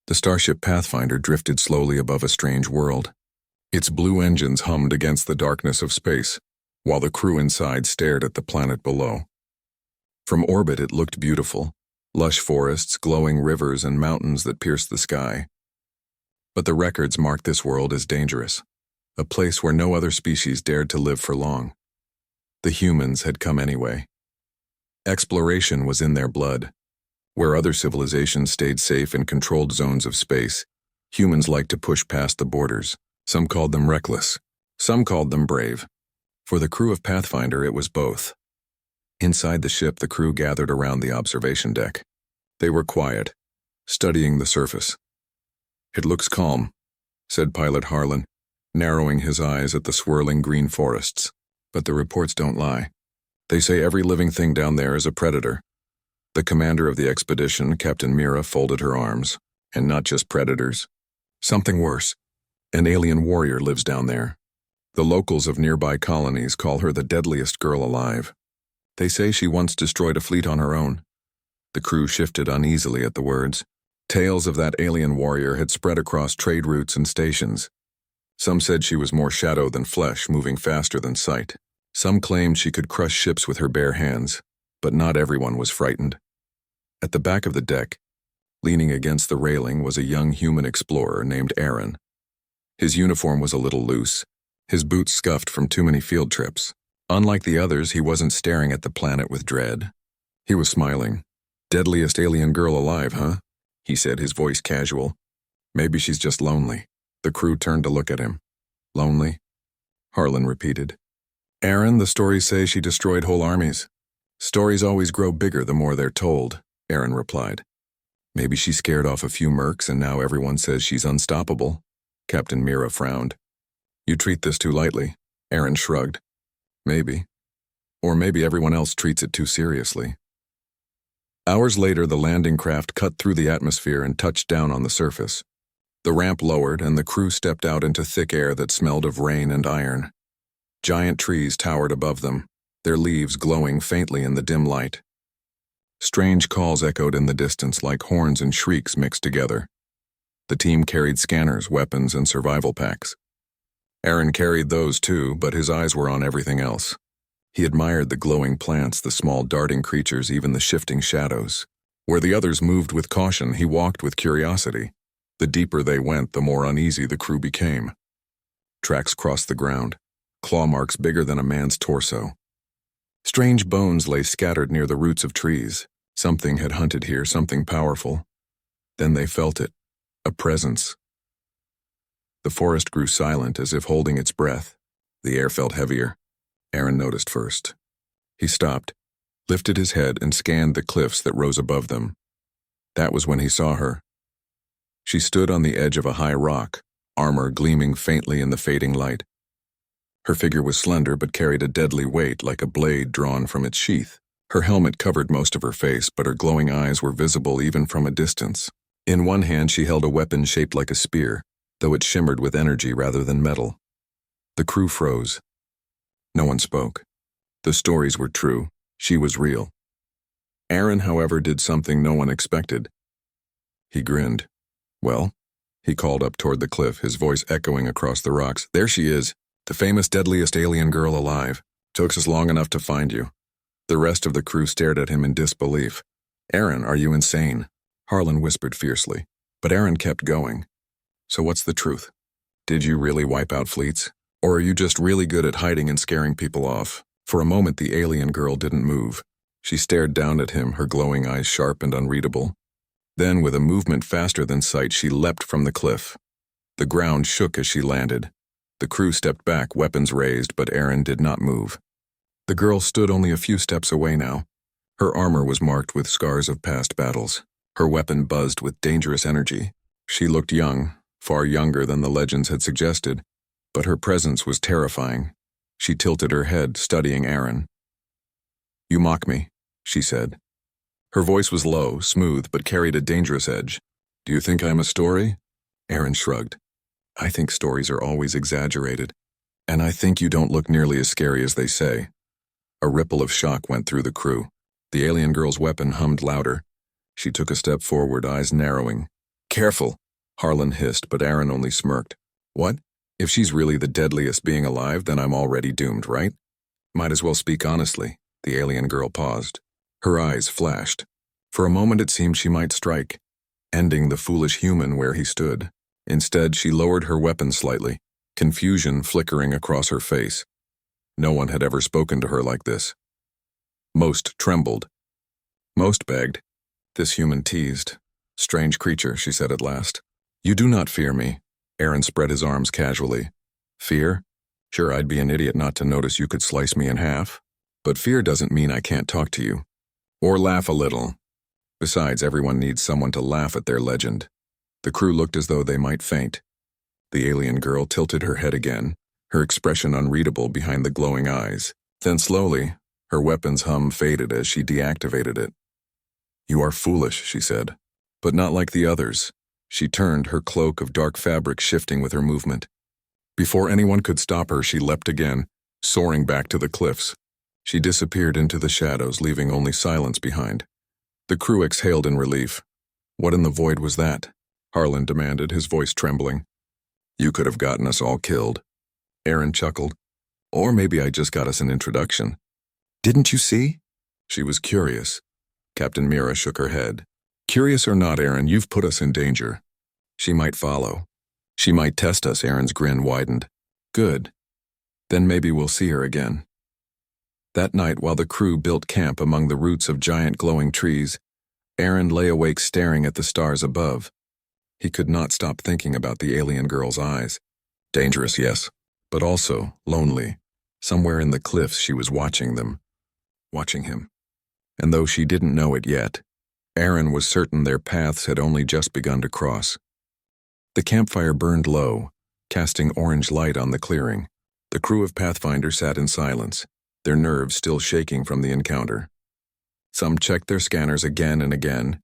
The starship Pathfinder drifted slowly above a strange world. Its blue engines hummed against the darkness of space, while the crew inside stared at the planet below. From orbit it looked beautiful, lush forests, glowing rivers, and mountains that pierced the sky. But the records marked this world as dangerous, a place where no other species dared to live for long. The humans had come anyway. Exploration was in their blood. Where other civilizations stayed safe in controlled zones of space, humans liked to push past the borders. Some called them reckless. Some called them brave. For the crew of Pathfinder, it was both. Inside the ship, the crew gathered around the observation deck. They were quiet, studying the surface. "It looks calm," said Pilot Harlan, narrowing his eyes at the swirling green forests. "But the reports don't lie. They say every living thing down there is a predator." The commander of the expedition, Captain Mira, folded her arms. "And not just predators. Something worse. An alien warrior lives down there. The locals of nearby colonies call her the deadliest girl alive. They say she once destroyed a fleet on her own." The crew shifted uneasily at the words. Tales of that alien warrior had spread across trade routes and stations. Some said she was more shadow than flesh, moving faster than sight. Some claimed she could crush ships with her bare hands, but not everyone was frightened. At the back of the deck, leaning against the railing, was a young human explorer named Aaron. His uniform was a little loose, his boots scuffed from too many field trips. Unlike the others, he wasn't staring at the planet with dread. He was smiling. "Deadliest alien girl alive, huh?" he said, his voice casual. "Maybe she's just lonely." The crew turned to look at him. "Lonely?" Harlan repeated. "Aaron, the stories say she destroyed whole armies." "Stories always grow bigger the more they're told," Aaron replied. "Maybe she scared off a few mercs and now everyone says she's unstoppable." Captain Mira frowned. "You treat this too lightly." Aaron shrugged. "Maybe. Or maybe everyone else treats it too seriously." Hours later, the landing craft cut through the atmosphere and touched down on the surface. The ramp lowered and the crew stepped out into thick air that smelled of rain and iron. Giant trees towered above them, their leaves glowing faintly in the dim light. Strange calls echoed in the distance like horns and shrieks mixed together. The team carried scanners, weapons, and survival packs. Aaron carried those too, but his eyes were on everything else. He admired the glowing plants, the small darting creatures, even the shifting shadows. Where the others moved with caution, he walked with curiosity. The deeper they went, the more uneasy the crew became. Tracks crossed the ground, claw marks bigger than a man's torso. Strange bones lay scattered near the roots of trees. Something had hunted here, something powerful. Then they felt it, a presence. The forest grew silent, as if holding its breath. The air felt heavier. Aaron noticed first. He stopped, lifted his head, and scanned the cliffs that rose above them. That was when he saw her. She stood on the edge of a high rock, armor gleaming faintly in the fading light. Her figure was slender but carried a deadly weight like a blade drawn from its sheath. Her helmet covered most of her face, but her glowing eyes were visible even from a distance. In one hand she held a weapon shaped like a spear, though it shimmered with energy rather than metal. The crew froze. No one spoke. The stories were true. She was real. Aaron, however, did something no one expected. He grinned. "Well?" he called up toward the cliff, his voice echoing across the rocks. "There she is, the famous deadliest alien girl alive. Took us long enough to find you." The rest of the crew stared at him in disbelief. "Aaron, are you insane?" Harlan whispered fiercely. But Aaron kept going. "So what's the truth? Did you really wipe out fleets? Or are you just really good at hiding and scaring people off?" For a moment the alien girl didn't move. She stared down at him, her glowing eyes sharp and unreadable. Then, with a movement faster than sight, she leapt from the cliff. The ground shook as she landed. The crew stepped back, weapons raised, but Aaron did not move. The girl stood only a few steps away now. Her armor was marked with scars of past battles. Her weapon buzzed with dangerous energy. She looked young, far younger than the legends had suggested, but her presence was terrifying. She tilted her head, studying Aaron. "You mock me," she said. Her voice was low, smooth, but carried a dangerous edge. "Do you think I'm a story?" Aaron shrugged. "I think stories are always exaggerated, and I think you don't look nearly as scary as they say." A ripple of shock went through the crew. The alien girl's weapon hummed louder. She took a step forward, eyes narrowing. Careful, Harlan hissed, but Aaron only smirked. What? If she's really the deadliest being alive, then I'm already doomed, right? Might as well speak honestly. The alien girl paused. Her eyes flashed. For a moment it seemed she might strike, ending the foolish human where he stood. Instead, she lowered her weapon slightly, confusion flickering across her face. No one had ever spoken to her like this. Most trembled. Most begged. This human teased. Strange creature, she said at last. You do not fear me. Aaron spread his arms casually. Fear? Sure, I'd be an idiot not to notice you could slice me in half. But fear doesn't mean I can't talk to you. Or laugh a little. Besides, everyone needs someone to laugh at their legend. The crew looked as though they might faint. The alien girl tilted her head again, her expression unreadable behind the glowing eyes. Then slowly, her weapon's hum faded as she deactivated it. You are foolish, she said. But not like the others. She turned, her cloak of dark fabric shifting with her movement. Before anyone could stop her, she leapt again, soaring back to the cliffs. She disappeared into the shadows, leaving only silence behind. The crew exhaled in relief. What in the void was that? Harlan demanded, his voice trembling. You could have gotten us all killed. Aaron chuckled. Or maybe I just got us an introduction. Didn't you see? She was curious. Captain Mira shook her head. Curious or not, Aaron, you've put us in danger. She might follow. She might test us, Aaron's grin widened. Good. Then maybe we'll see her again. That night, while the crew built camp among the roots of giant glowing trees, Aaron lay awake staring at the stars above. He could not stop thinking about the alien girl's eyes. Dangerous, yes, but also lonely. Somewhere in the cliffs she was watching them. Watching him. And though she didn't know it yet, Aaron was certain their paths had only just begun to cross. The campfire burned low, casting orange light on the clearing. The crew of Pathfinder sat in silence, their nerves still shaking from the encounter. Some checked their scanners again and again,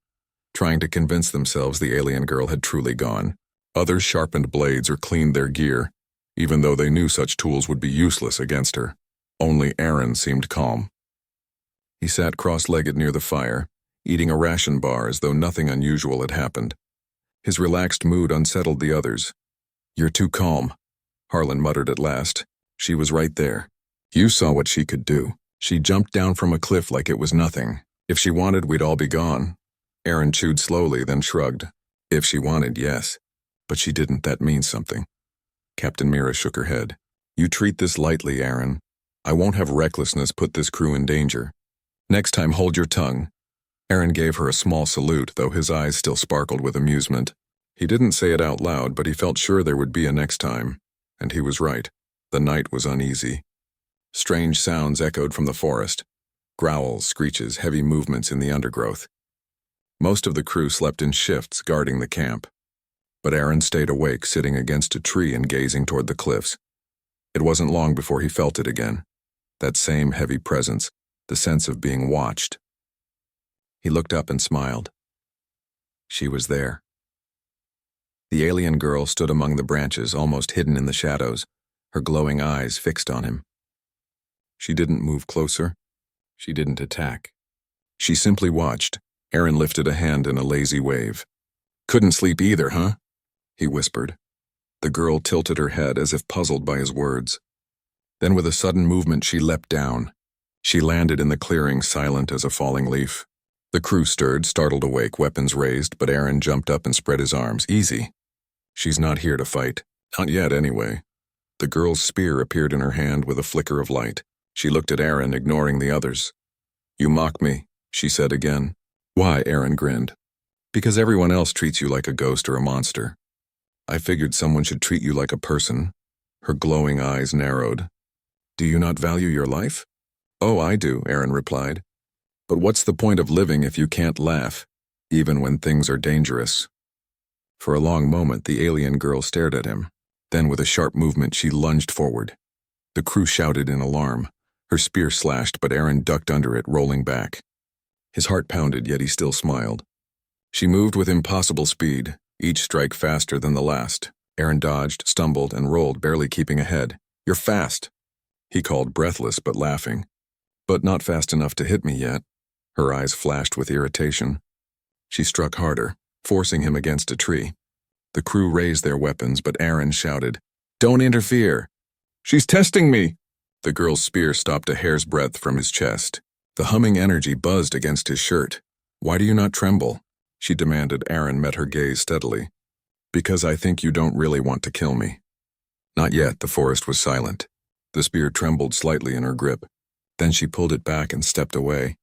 trying to convince themselves the alien girl had truly gone. Others sharpened blades or cleaned their gear, even though they knew such tools would be useless against her. Only Aaron seemed calm. He sat cross-legged near the fire, eating a ration bar as though nothing unusual had happened. His relaxed mood unsettled the others. You're too calm, Harlan muttered at last. She was right there. You saw what she could do. She jumped down from a cliff like it was nothing. If she wanted, we'd all be gone. Aaron chewed slowly, then shrugged. If she wanted, yes. But she didn't. That means something. Captain Mira shook her head. You treat this lightly, Aaron. I won't have recklessness put this crew in danger. Next time, hold your tongue. Aaron gave her a small salute, though his eyes still sparkled with amusement. He didn't say it out loud, but he felt sure there would be a next time. And he was right. The night was uneasy. Strange sounds echoed from the forest. Growls, screeches, heavy movements in the undergrowth. Most of the crew slept in shifts, guarding the camp. But Aaron stayed awake, sitting against a tree and gazing toward the cliffs. It wasn't long before he felt it again. That same heavy presence, the sense of being watched. He looked up and smiled. She was there. The alien girl stood among the branches, almost hidden in the shadows, her glowing eyes fixed on him. She didn't move closer. She didn't attack. She simply watched. Aaron lifted a hand in a lazy wave. Couldn't sleep either, huh? He whispered. The girl tilted her head as if puzzled by his words. Then with a sudden movement she leapt down. She landed in the clearing, silent as a falling leaf. The crew stirred, startled awake, weapons raised, but Aaron jumped up and spread his arms. Easy. She's not here to fight. Not yet, anyway. The girl's spear appeared in her hand with a flicker of light. She looked at Aaron, ignoring the others. You mock me, she said again. Why? Aaron grinned. Because everyone else treats you like a ghost or a monster. I figured someone should treat you like a person. Her glowing eyes narrowed. Do you not value your life? Oh, I do, Aaron replied. But what's the point of living if you can't laugh, even when things are dangerous? For a long moment, the alien girl stared at him. Then with a sharp movement, she lunged forward. The crew shouted in alarm. Her spear slashed, but Aaron ducked under it, rolling back. His heart pounded, yet he still smiled. She moved with impossible speed, each strike faster than the last. Aaron dodged, stumbled, and rolled, barely keeping ahead. You're fast, he called, breathless but laughing. But not fast enough to hit me yet. Her eyes flashed with irritation. She struck harder. forcing him against a tree. The crew raised their weapons, but Aaron shouted, "Don't interfere!" "She's testing me!" The girl's spear stopped a hair's breadth from his chest. The humming energy buzzed against his shirt. "Why do you not tremble?" she demanded. Aaron met her gaze steadily. "Because I think you don't really want to kill me." Not yet. The forest was silent. The spear trembled slightly in her grip. Then she pulled it back and stepped away.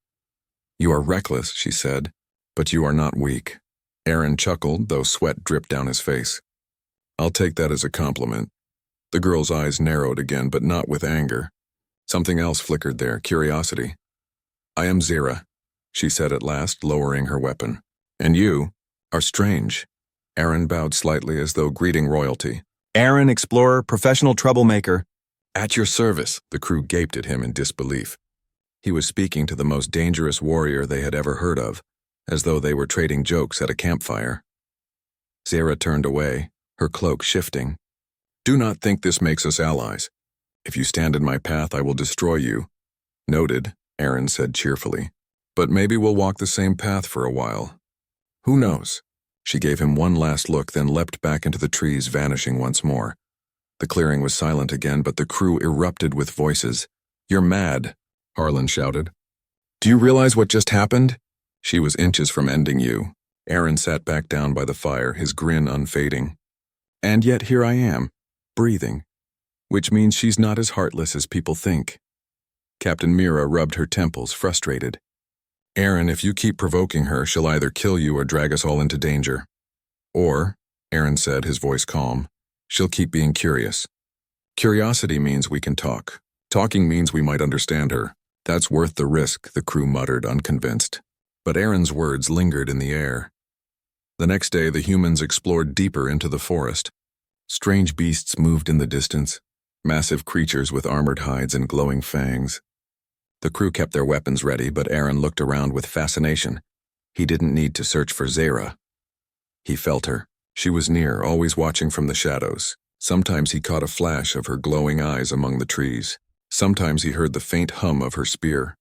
"You are reckless," she said, "but you are not weak." Aaron chuckled, though sweat dripped down his face. "I'll take that as a compliment." The girl's eyes narrowed again, but not with anger. Something else flickered there, curiosity. "I am Zira," she said at last, lowering her weapon. "And you are strange." Aaron bowed slightly as though greeting royalty. "Aaron, explorer, professional troublemaker." "At your service." The crew gaped at him in disbelief. He was speaking to the most dangerous warrior they had ever heard of, as though they were trading jokes at a campfire. Zira turned away, her cloak shifting. "Do not think this makes us allies. If you stand in my path, I will destroy you." "Noted," Aaron said cheerfully. "But maybe we'll walk the same path for a while. Who knows?" She gave him one last look, then leapt back into the trees, vanishing once more. The clearing was silent again, but the crew erupted with voices. "You're mad," Harlan shouted. "Do you realize what just happened? She was inches from ending you." Aaron sat back down by the fire, his grin unfading. "And yet here I am, breathing. Which means she's not as heartless as people think." Captain Mira rubbed her temples, frustrated. "Aaron, if you keep provoking her, she'll either kill you or drag us all into danger. Or," Aaron said, his voice calm, "she'll keep being curious. Curiosity means we can talk. Talking means we might understand her. That's worth the risk," the crew muttered, unconvinced. But Aaron's words lingered in the air. The next day, the humans explored deeper into the forest. Strange beasts moved in the distance, massive creatures with armored hides and glowing fangs. The crew kept their weapons ready, but Aaron looked around with fascination. He didn't need to search for Zira. He felt her. She was near, always watching from the shadows. Sometimes he caught a flash of her glowing eyes among the trees. Sometimes he heard the faint hum of her spear.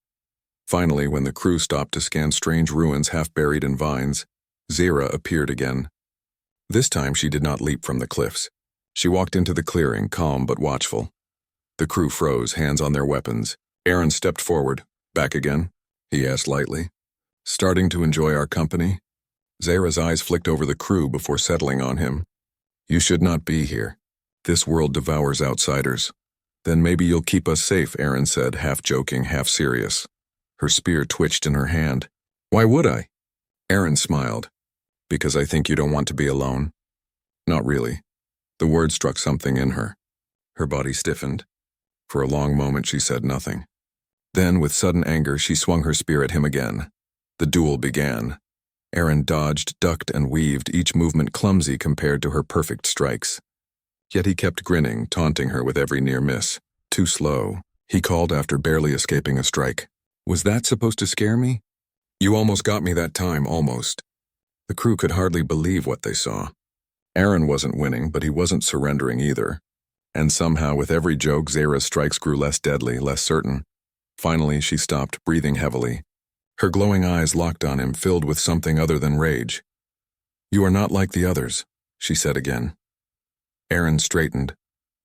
Finally, when the crew stopped to scan strange ruins half buried in vines, Zira appeared again. This time she did not leap from the cliffs. She walked into the clearing, calm but watchful. The crew froze, hands on their weapons. Aaron stepped forward. "Back again?" he asked lightly. "Starting to enjoy our company?" Zira's eyes flicked over the crew before settling on him. "You should not be here. This world devours outsiders." "Then maybe you'll keep us safe," Aaron said, half joking, half serious. Her spear twitched in her hand. "Why would I?" Aaron smiled. "Because I think you don't want to be alone." "Not really." The word struck something in her. Her body stiffened. For a long moment she said nothing. Then, with sudden anger, she swung her spear at him again. The duel began. Aaron dodged, ducked, and weaved, each movement clumsy compared to her perfect strikes. Yet he kept grinning, taunting her with every near miss. "Too slow," he called after barely escaping a strike. "Was that supposed to scare me?" "You almost got me that time, almost." The crew could hardly believe what they saw. Aaron wasn't winning, but he wasn't surrendering either. And somehow, with every joke, Zira's strikes grew less deadly, less certain. Finally, she stopped, breathing heavily. Her glowing eyes locked on him, filled with something other than rage. "You are not like the others," she said again. Aaron straightened,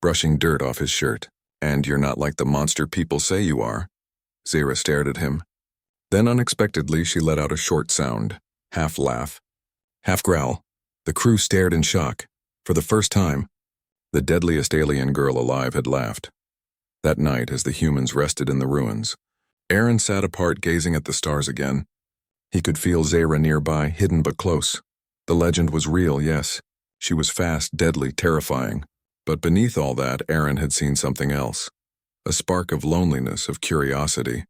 brushing dirt off his shirt. "And you're not like the monster people say you are." Zira stared at him. Then unexpectedly she let out a short sound, half laugh, half growl. The crew stared in shock. For the first time, the deadliest alien girl alive had laughed. That night, as the humans rested in the ruins, Aaron sat apart gazing at the stars again. He could feel Zira nearby, hidden but close. The legend was real, yes. She was fast, deadly, terrifying. But beneath all that, Aaron had seen something else. A spark of loneliness, of curiosity,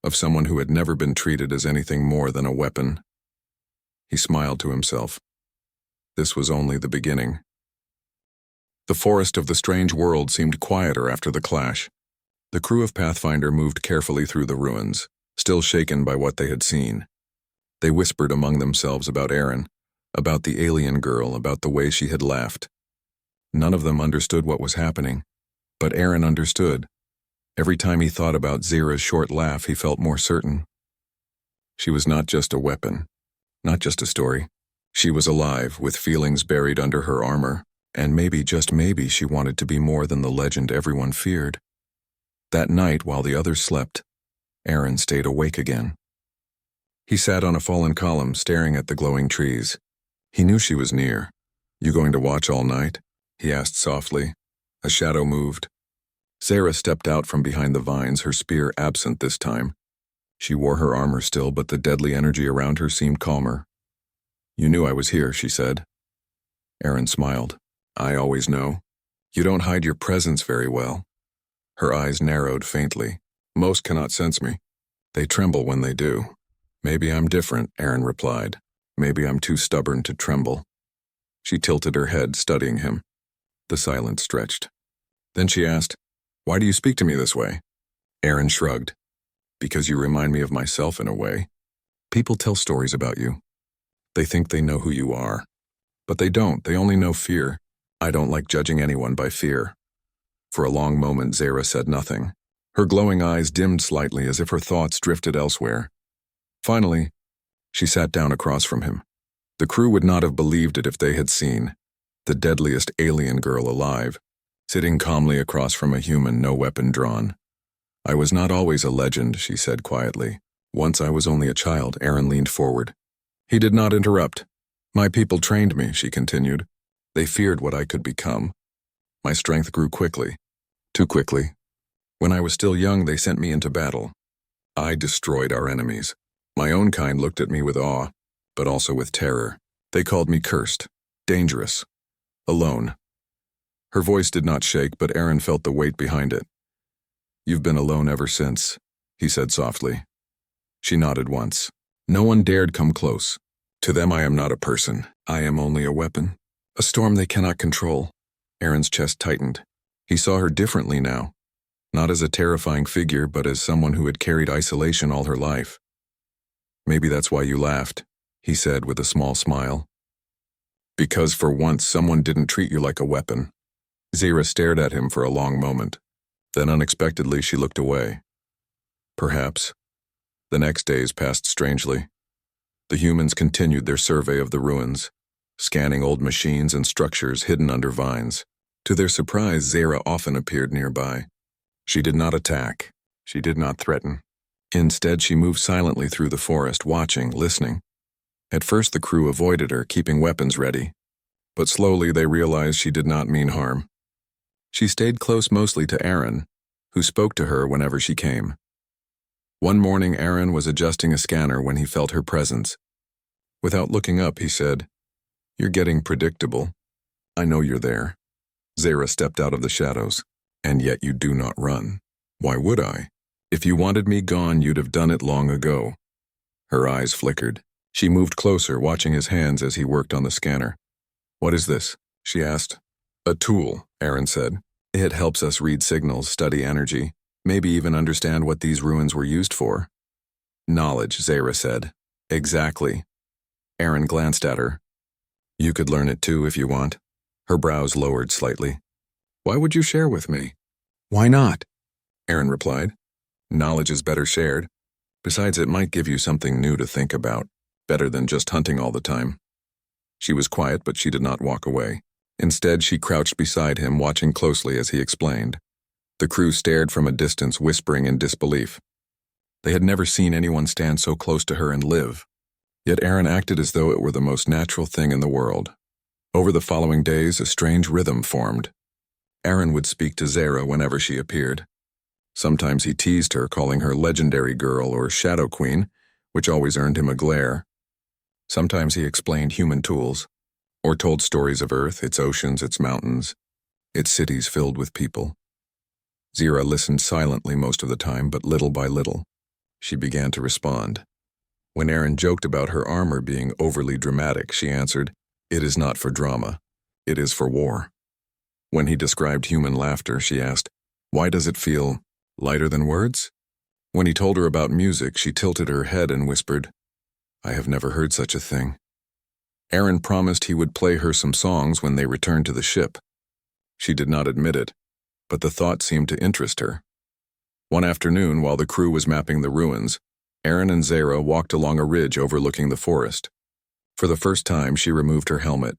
of someone who had never been treated as anything more than a weapon. He smiled to himself. This was only the beginning. The forest of the strange world seemed quieter after the clash. The crew of Pathfinder moved carefully through the ruins, still shaken by what they had seen. They whispered among themselves about Aaron, about the alien girl, about the way she had laughed. None of them understood what was happening, but Aaron understood. Every time he thought about Zira's short laugh, he felt more certain. She was not just a weapon, not just a story. She was alive, with feelings buried under her armor, and maybe, just maybe, she wanted to be more than the legend everyone feared. That night, while the others slept, Aaron stayed awake again. He sat on a fallen column, staring at the glowing trees. He knew she was near. "You going to watch all night?" he asked softly. A shadow moved. Sarah stepped out from behind the vines, her spear absent this time. She wore her armor still, but the deadly energy around her seemed calmer. "You knew I was here," she said. Aaron smiled. "I always know. You don't hide your presence very well." Her eyes narrowed faintly. "Most cannot sense me. They tremble when they do." "Maybe I'm different," Aaron replied. "Maybe I'm too stubborn to tremble." She tilted her head, studying him. The silence stretched. Then she asked, "Why do you speak to me this way?" Aaron shrugged. "Because you remind me of myself in a way. People tell stories about you. They think they know who you are. But they don't, they only know fear. I don't like judging anyone by fear." For a long moment, Zara said nothing. Her glowing eyes dimmed slightly as if her thoughts drifted elsewhere. Finally, she sat down across from him. The crew would not have believed it if they had seen the deadliest alien girl alive, sitting calmly across from a human, no weapon drawn. "I was not always a legend," she said quietly. "Once I was only a child." Aaron leaned forward. He did not interrupt. "My people trained me," she continued. "They feared what I could become. My strength grew quickly. Too quickly. When I was still young, they sent me into battle. I destroyed our enemies. My own kind looked at me with awe, but also with terror. They called me cursed, dangerous, alone." Her voice did not shake, but Aaron felt the weight behind it. "You've been alone ever since," he said softly. She nodded once. "No one dared come close. To them I am not a person. I am only a weapon. A storm they cannot control." Aaron's chest tightened. He saw her differently now. Not as a terrifying figure, but as someone who had carried isolation all her life. "Maybe that's why you laughed," he said with a small smile. "Because for once someone didn't treat you like a weapon." Zara stared at him for a long moment. Then unexpectedly she looked away. Perhaps. The next days passed strangely. The humans continued their survey of the ruins, scanning old machines and structures hidden under vines. To their surprise, Zara often appeared nearby. She did not attack. She did not threaten. Instead, she moved silently through the forest, watching, listening. At first, the crew avoided her, keeping weapons ready. But slowly, they realized she did not mean harm. She stayed close mostly to Aaron, who spoke to her whenever she came. One morning, Aaron was adjusting a scanner when he felt her presence. Without looking up, he said, "You're getting predictable. I know you're there." Zara stepped out of the shadows. "And yet you do not run. Why would I? If you wanted me gone, you'd have done it long ago." Her eyes flickered. She moved closer, watching his hands as he worked on the scanner. "What is this?" she asked. "A tool," Aaron said. "It helps us read signals, study energy, maybe even understand what these ruins were used for." "Knowledge," Zara said. "Exactly." Aaron glanced at her. "You could learn it too if you want." Her brows lowered slightly. "Why would you share with me?" "Why not?" Aaron replied. "Knowledge is better shared. Besides, it might give you something new to think about, better than just hunting all the time." She was quiet, but she did not walk away. Instead, she crouched beside him, watching closely as he explained. The crew stared from a distance, whispering in disbelief. They had never seen anyone stand so close to her and live. Yet Aaron acted as though it were the most natural thing in the world. Over the following days, a strange rhythm formed. Aaron would speak to Zara whenever she appeared. Sometimes he teased her, calling her legendary girl or shadow queen, which always earned him a glare. Sometimes he explained human tools, or told stories of Earth, its oceans, its mountains, its cities filled with people. Zara listened silently most of the time, but little by little, she began to respond. When Aaron joked about her armor being overly dramatic, she answered, "It is not for drama. It is for war." When he described human laughter, she asked, "Why does it feel lighter than words?" When he told her about music, she tilted her head and whispered, "I have never heard such a thing." Aaron promised he would play her some songs when they returned to the ship. She did not admit it, but the thought seemed to interest her. One afternoon, while the crew was mapping the ruins, Aaron and Zara walked along a ridge overlooking the forest. For the first time, she removed her helmet.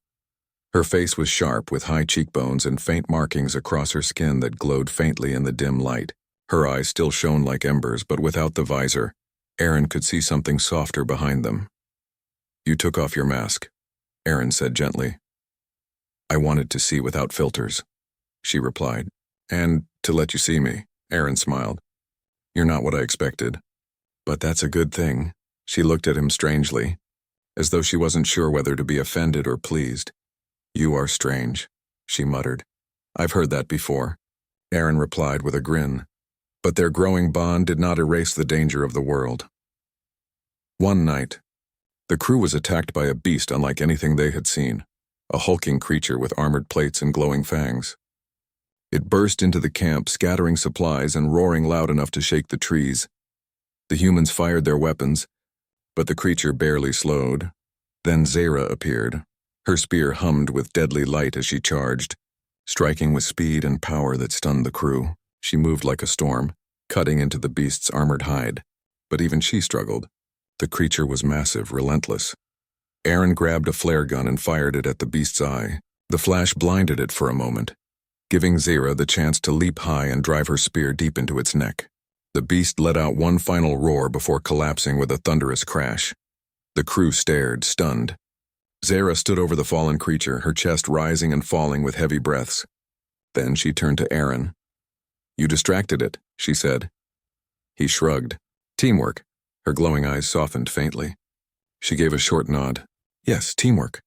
Her face was sharp with high cheekbones and faint markings across her skin that glowed faintly in the dim light. Her eyes still shone like embers, but without the visor, Aaron could see something softer behind them. "You took off your mask," Aaron said gently. "I wanted to see without filters," she replied. "And to let you see me," Aaron smiled. "You're not what I expected. But that's a good thing." She looked at him strangely, as though she wasn't sure whether to be offended or pleased. "You are strange," she muttered. "I've heard that before," Aaron replied with a grin. But their growing bond did not erase the danger of the world. One night, the crew was attacked by a beast unlike anything they had seen, a hulking creature with armored plates and glowing fangs. It burst into the camp, scattering supplies and roaring loud enough to shake the trees. The humans fired their weapons, but the creature barely slowed. Then Zara appeared. Her spear hummed with deadly light as she charged, striking with speed and power that stunned the crew. She moved like a storm, cutting into the beast's armored hide, but even she struggled. The creature was massive, relentless. Aaron grabbed a flare gun and fired it at the beast's eye. The flash blinded it for a moment, giving Zara the chance to leap high and drive her spear deep into its neck. The beast let out one final roar before collapsing with a thunderous crash. The crew stared, stunned. Zara stood over the fallen creature, her chest rising and falling with heavy breaths. Then she turned to Aaron. "You distracted it," she said. He shrugged. "Teamwork." Her glowing eyes softened faintly. She gave a short nod. "Yes, teamwork."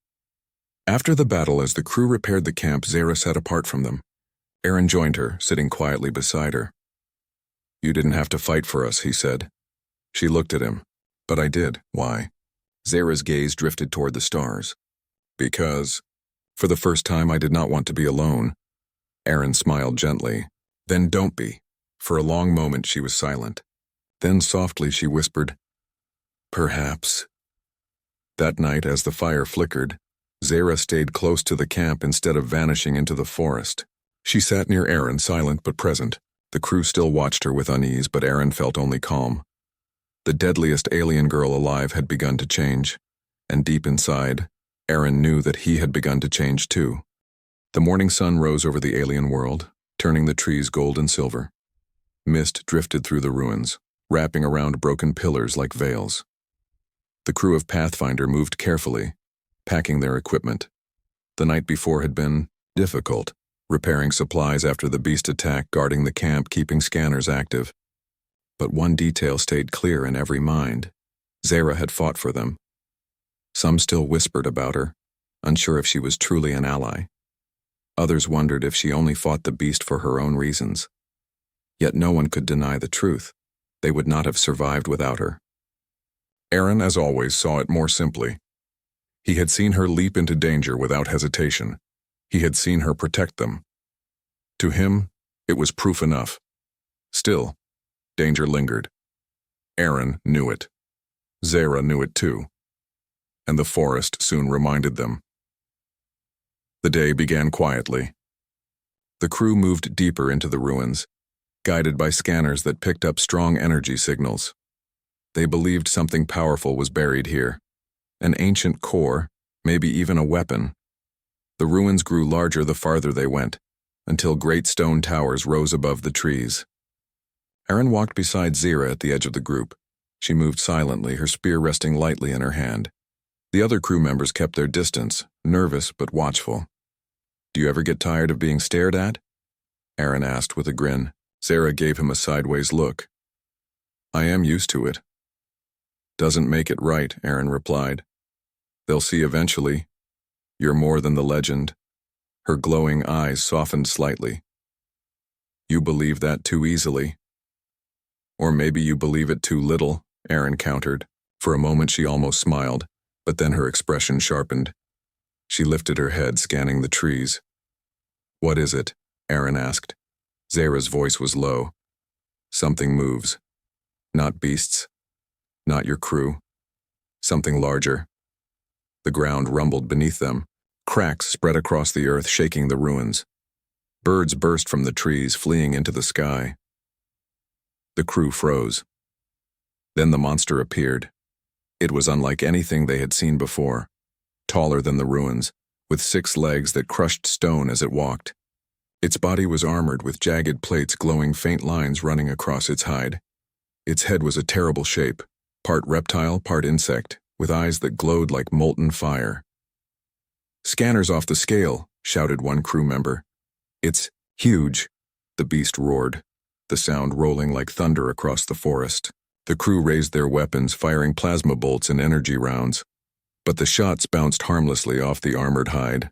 After the battle, as the crew repaired the camp, Zara sat apart from them. Aaron joined her, sitting quietly beside her. "You didn't have to fight for us," he said. She looked at him. "But I did. Why?" Zara's gaze drifted toward the stars. "Because, for the first time, I did not want to be alone." Aaron smiled gently. "Then don't be." For a long moment she was silent. Then softly she whispered, "Perhaps." That night, as the fire flickered, Zara stayed close to the camp instead of vanishing into the forest. She sat near Aaron, silent but present. The crew still watched her with unease, but Aaron felt only calm. The deadliest alien girl alive had begun to change, and deep inside, Aaron knew that he had begun to change too. The morning sun rose over the alien world, turning the trees gold and silver. Mist drifted through the ruins, wrapping around broken pillars like veils. The crew of Pathfinder moved carefully, packing their equipment. The night before had been difficult, repairing supplies after the beast attack, guarding the camp, keeping scanners active. But one detail stayed clear in every mind. Zara had fought for them. Some still whispered about her, unsure if she was truly an ally. Others wondered if she only fought the beast for her own reasons. Yet no one could deny the truth. They would not have survived without her. Aaron, as always, saw it more simply. He had seen her leap into danger without hesitation. He had seen her protect them. To him, it was proof enough. Still, danger lingered. Aaron knew it. Zara knew it too. And the forest soon reminded them. The day began quietly. The crew moved deeper into the ruins, guided by scanners that picked up strong energy signals. They believed something powerful was buried here. An ancient core, maybe even a weapon. The ruins grew larger the farther they went, until great stone towers rose above the trees. Aaron walked beside Zara at the edge of the group. She moved silently, her spear resting lightly in her hand. The other crew members kept their distance, nervous but watchful. "Do you ever get tired of being stared at?" Aaron asked with a grin. Zara gave him a sideways look. "I am used to it." "Doesn't make it right," Aaron replied. "They'll see eventually. You're more than the legend." Her glowing eyes softened slightly. "You believe that too easily." "Or maybe you believe it too little," Aaron countered. For a moment she almost smiled, but then her expression sharpened. She lifted her head, scanning the trees. "What is it?" Aaron asked. Zara's voice was low. "Something moves. Not beasts. Not your crew. Something larger." The ground rumbled beneath them. Cracks spread across the earth, shaking the ruins. Birds burst from the trees, fleeing into the sky. The crew froze. Then the monster appeared. It was unlike anything they had seen before. taller than the ruins, with 6 legs that crushed stone as it walked. Its body was armored with jagged plates glowing faint lines running across its hide. Its head was a terrible shape, part reptile, part insect, with eyes that glowed like molten fire. "Scanners off the scale," shouted one crew member. "It's huge," the beast roared, the sound rolling like thunder across the forest. The crew raised their weapons, firing plasma bolts and energy rounds, but the shots bounced harmlessly off the armored hide.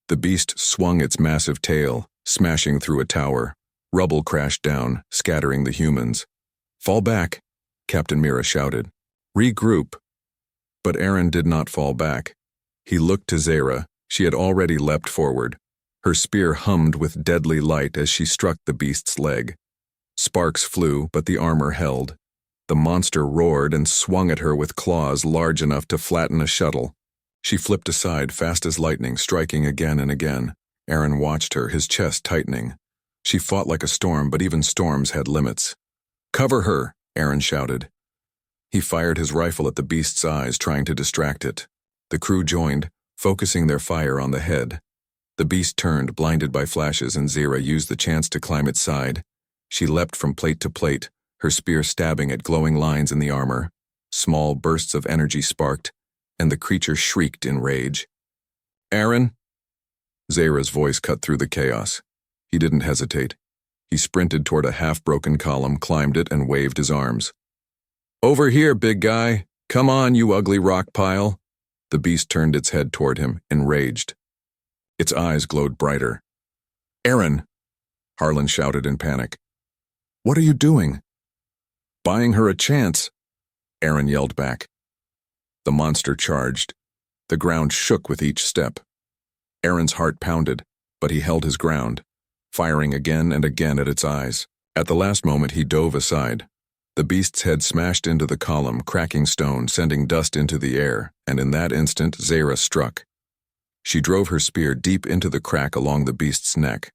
The beast swung its massive tail, smashing through a tower. Rubble crashed down, scattering the humans. "Fall back," Captain Mira shouted. "Regroup." But Aaron did not fall back. He looked to Zara. She had already leapt forward. Her spear hummed with deadly light as she struck the beast's leg. Sparks flew, but the armor held. The monster roared and swung at her with claws large enough to flatten a shuttle. She flipped aside fast as lightning, striking again and again. Aaron watched her, his chest tightening. She fought like a storm, but even storms had limits. "Cover her," Aaron shouted. He fired his rifle at the beast's eyes, trying to distract it. The crew joined, focusing their fire on the head. The beast turned, blinded by flashes, and Zara used the chance to climb its side. She leapt from plate to plate, her spear stabbing at glowing lines in the armor. Small bursts of energy sparked, and the creature shrieked in rage. "Aaron?" Zara's voice cut through the chaos. He didn't hesitate. He sprinted toward a half-broken column, climbed it, and waved his arms. "Over here, big guy! Come on, you ugly rock pile!" The beast turned its head toward him, enraged. Its eyes glowed brighter. "Aaron!" Harlan shouted in panic. "What are you doing?" "Buying her a chance," Aaron yelled back. The monster charged. The ground shook with each step. Aaron's heart pounded, but he held his ground, firing again and again at its eyes. At the last moment, he dove aside. The beast's head smashed into the column, cracking stone, sending dust into the air, and in that instant, Zara struck. She drove her spear deep into the crack along the beast's neck.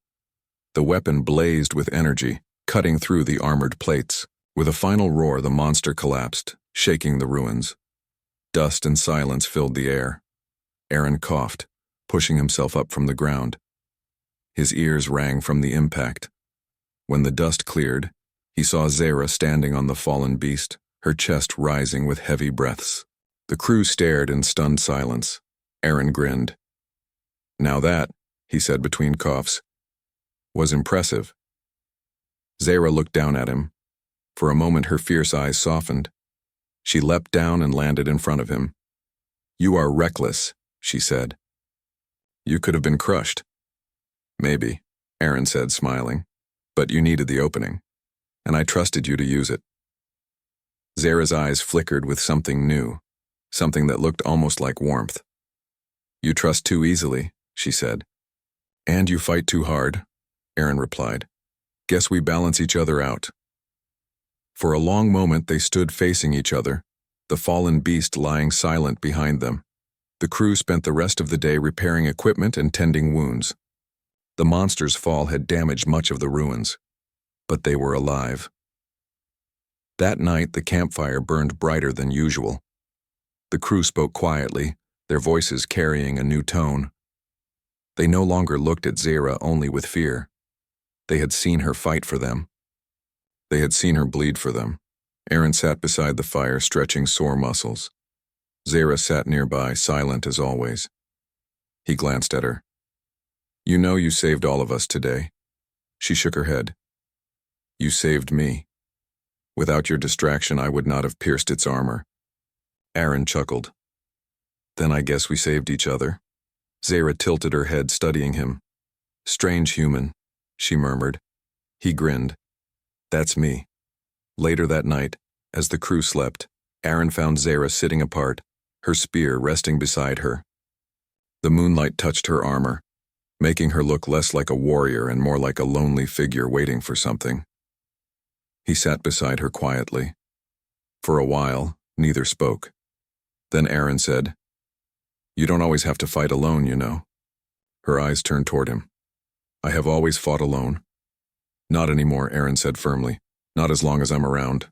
The weapon blazed with energy, cutting through the armored plates. With a final roar, the monster collapsed, shaking the ruins. Dust and silence filled the air. Aaron coughed, pushing himself up from the ground. His ears rang from the impact. When the dust cleared, he saw Zara standing on the fallen beast, her chest rising with heavy breaths. The crew stared in stunned silence. Aaron grinned. "Now that," he said between coughs, "was impressive." Zara looked down at him. For a moment, her fierce eyes softened. She leapt down and landed in front of him. "You are reckless," she said. "You could have been crushed." "Maybe," Aaron said, smiling. "But you needed the opening, and I trusted you to use it." Zara's eyes flickered with something new, something that looked almost like warmth. "You trust too easily," she said. "And you fight too hard," Aaron replied. "Guess we balance each other out." For a long moment they stood facing each other, the fallen beast lying silent behind them. The crew spent the rest of the day repairing equipment and tending wounds. The monster's fall had damaged much of the ruins, but they were alive. That night the campfire burned brighter than usual. The crew spoke quietly, their voices carrying a new tone. They no longer looked at Zara only with fear. They had seen her fight for them. They had seen her bleed for them. Aaron sat beside the fire, stretching sore muscles. Zara sat nearby, silent as always. He glanced at her. "You know you saved all of us today." She shook her head. "You saved me. Without your distraction, I would not have pierced its armor." Aaron chuckled. "Then I guess we saved each other." Zara tilted her head, studying him. "Strange human," she murmured. He grinned. "That's me." Later that night, as the crew slept, Aaron found Zara sitting apart, her spear resting beside her. The moonlight touched her armor, making her look less like a warrior and more like a lonely figure waiting for something. He sat beside her quietly. For a while, neither spoke. Then Aaron said, "You don't always have to fight alone, you know." Her eyes turned toward him. "I have always fought alone." "Not anymore," Aaron said firmly. "Not as long as I'm around."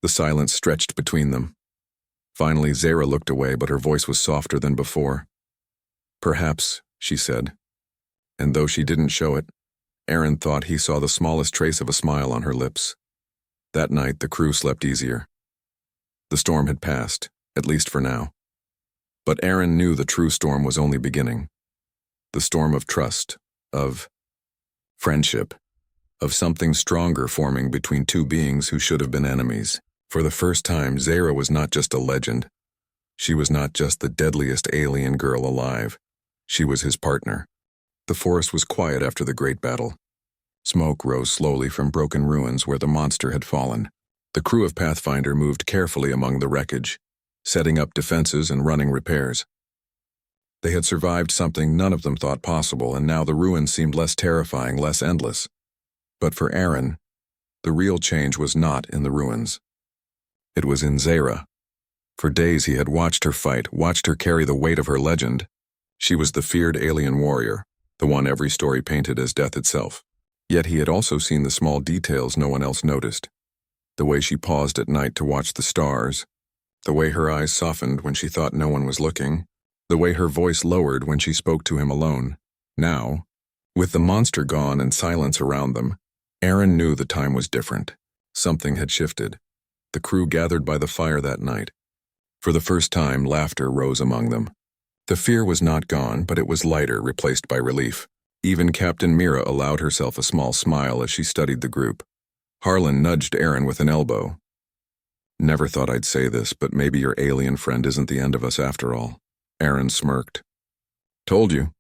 The silence stretched between them. Finally, Zara looked away, but her voice was softer than before. "Perhaps," she said. And though she didn't show it, Aaron thought he saw the smallest trace of a smile on her lips. That night, the crew slept easier. The storm had passed, at least for now. But Aaron knew the true storm was only beginning. The storm of trust, of friendship, of something stronger forming between two beings who should have been enemies. For the first time, Zara was not just a legend. She was not just the deadliest alien girl alive. She was his partner. The forest was quiet after the great battle. Smoke rose slowly from broken ruins where the monster had fallen. The crew of Pathfinder moved carefully among the wreckage, setting up defenses and running repairs. They had survived something none of them thought possible, and now the ruins seemed less terrifying, less endless. But for Aaron, the real change was not in the ruins. It was in Zara. For days he had watched her fight, watched her carry the weight of her legend. She was the feared alien warrior, the one every story painted as death itself. Yet he had also seen the small details no one else noticed. The way she paused at night to watch the stars, the way her eyes softened when she thought no one was looking, the way her voice lowered when she spoke to him alone. Now, with the monster gone and silence around them, Aaron knew the time was different. Something had shifted. The crew gathered by the fire that night. For the first time, laughter rose among them. The fear was not gone, but it was lighter, replaced by relief. Even Captain Mira allowed herself a small smile as she studied the group. Harlan nudged Aaron with an elbow. "Never thought I'd say this, but maybe your alien friend isn't the end of us after all." Aaron smirked. "Told you."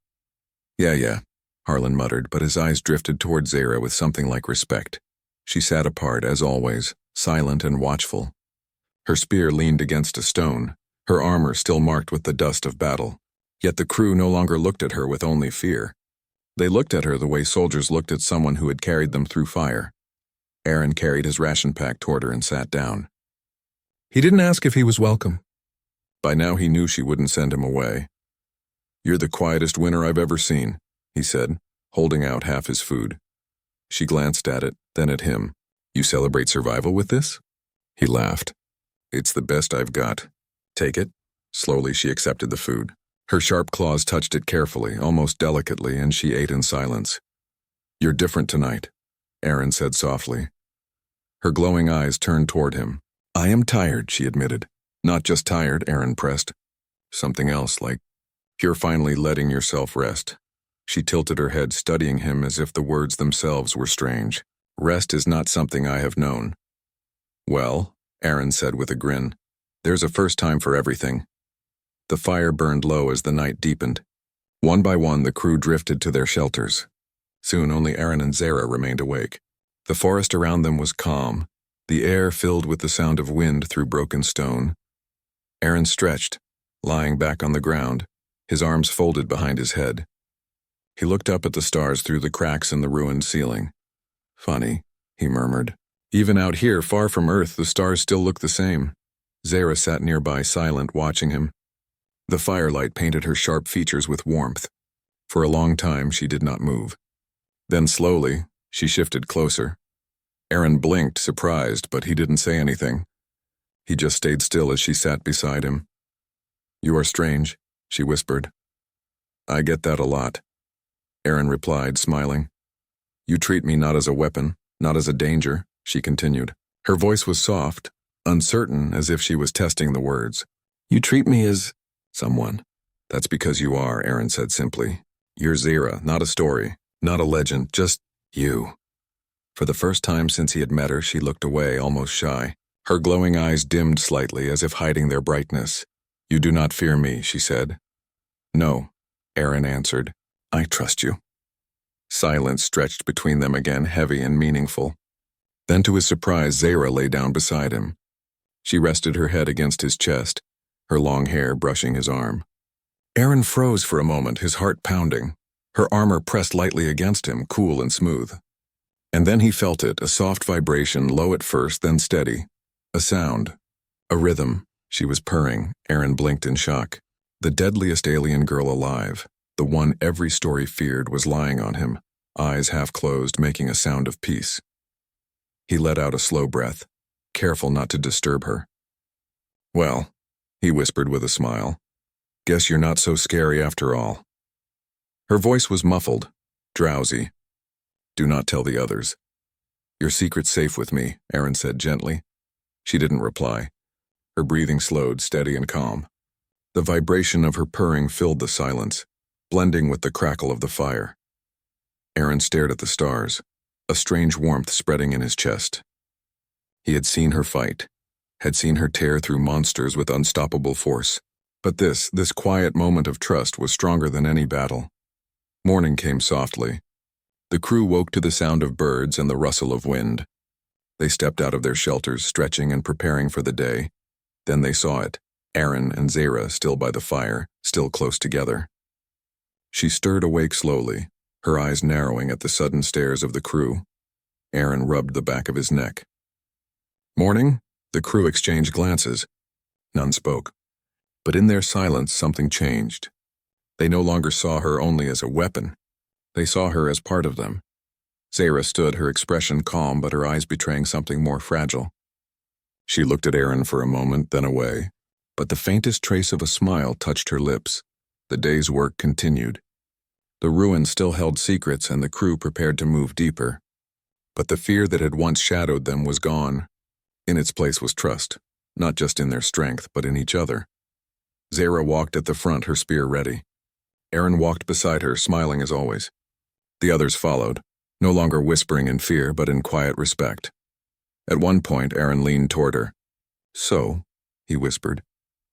Yeah, Harlan muttered, but his eyes drifted toward Zara with something like respect. She sat apart, as always, silent and watchful. Her spear leaned against a stone, her armor still marked with the dust of battle. Yet the crew no longer looked at her with only fear. They looked at her the way soldiers looked at someone who had carried them through fire. Aaron carried his ration pack toward her and sat down. He didn't ask if he was welcome. By now he knew she wouldn't send him away. "You're the quietest winner I've ever seen," he said, holding out half his food. She glanced at it, then at him. "You celebrate survival with this?" He laughed. "It's the best I've got. Take it." Slowly she accepted the food. Her sharp claws touched it carefully, almost delicately, and she ate in silence. "You're different tonight," Aaron said softly. Her glowing eyes turned toward him. "I am tired," she admitted. "Not just tired," Aaron pressed. "Something else, like you're finally letting yourself rest." She tilted her head, studying him as if the words themselves were strange. "Rest is not something I have known." "Well," Aaron said with a grin, "there's a first time for everything." The fire burned low as the night deepened. One by one, the crew drifted to their shelters. Soon only Aaron and Zara remained awake. The forest around them was calm, the air filled with the sound of wind through broken stone. Aaron stretched, lying back on the ground, his arms folded behind his head. He looked up at the stars through the cracks in the ruined ceiling. "Funny," he murmured. "Even out here, far from Earth, the stars still look the same." Zara sat nearby, silent, watching him. The firelight painted her sharp features with warmth. For a long time, she did not move. Then slowly, she shifted closer. Aaron blinked, surprised, but he didn't say anything. He just stayed still as she sat beside him. "You are strange," she whispered. "I get that a lot," Aaron replied, smiling. "You treat me not as a weapon, not as a danger," she continued. Her voice was soft, uncertain, as if she was testing the words. "You treat me as someone." "That's because you are," Aaron said simply. "You're Zara, not a story, not a legend, just you." For the first time since he had met her, she looked away, almost shy. Her glowing eyes dimmed slightly, as if hiding their brightness. "You do not fear me," she said. "No," Aaron answered. "I trust you." Silence stretched between them again, heavy and meaningful. Then to his surprise, Zara lay down beside him. She rested her head against his chest, her long hair brushing his arm. Aaron froze for a moment, his heart pounding. Her armor pressed lightly against him, cool and smooth. And then he felt it, a soft vibration, low at first, then steady. A sound. A rhythm. She was purring. Aaron blinked in shock. The deadliest alien girl alive, the one every story feared, was lying on him, eyes half closed, making a sound of peace. He let out a slow breath, careful not to disturb her. "Well," he whispered with a smile. Guess you're not so scary after all. Her voice was muffled, drowsy. Do not tell the others. Your secret's safe with me, Aaron said gently. She didn't reply. Her breathing slowed, steady and calm. The vibration of her purring filled the silence, blending with the crackle of the fire. Aaron stared at the stars, a strange warmth spreading in his chest. He had seen her fight, had seen her tear through monsters with unstoppable force. But this quiet moment of trust was stronger than any battle. Morning came softly. The crew woke to the sound of birds and the rustle of wind. They stepped out of their shelters, stretching and preparing for the day. Then they saw it, Aaron and Zara still by the fire, still close together. She stirred awake slowly, her eyes narrowing at the sudden stares of the crew. Aaron rubbed the back of his neck. Morning? The crew exchanged glances. None spoke. But in their silence, something changed. They no longer saw her only as a weapon. They saw her as part of them. Zara stood, her expression calm, but her eyes betraying something more fragile. She looked at Aaron for a moment, then away, but the faintest trace of a smile touched her lips. The day's work continued. The ruins still held secrets, and the crew prepared to move deeper. But the fear that had once shadowed them was gone. In its place was trust, not just in their strength, but in each other. Zara walked at the front, her spear ready. Aaron walked beside her, smiling as always. The others followed, no longer whispering in fear, but in quiet respect. At one point, Aaron leaned toward her. So, he whispered,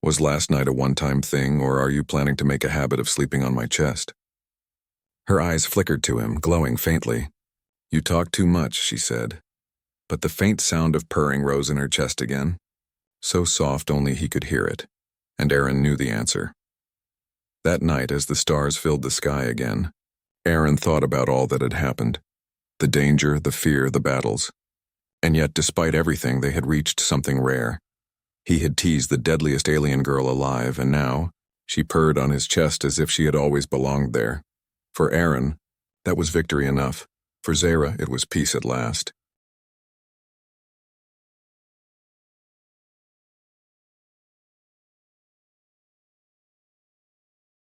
was last night a one-time thing, or are you planning to make a habit of sleeping on my chest? Her eyes flickered to him, glowing faintly. You talk too much, she said. But the faint sound of purring rose in her chest again, so soft only he could hear it, and Aaron knew the answer. That night, as the stars filled the sky again, Aaron thought about all that had happened, the danger, the fear, the battles. And yet, despite everything, they had reached something rare. He had teased the deadliest alien girl alive, and now, she purred on his chest as if she had always belonged there. For Aaron, that was victory enough. For Zara, it was peace at last.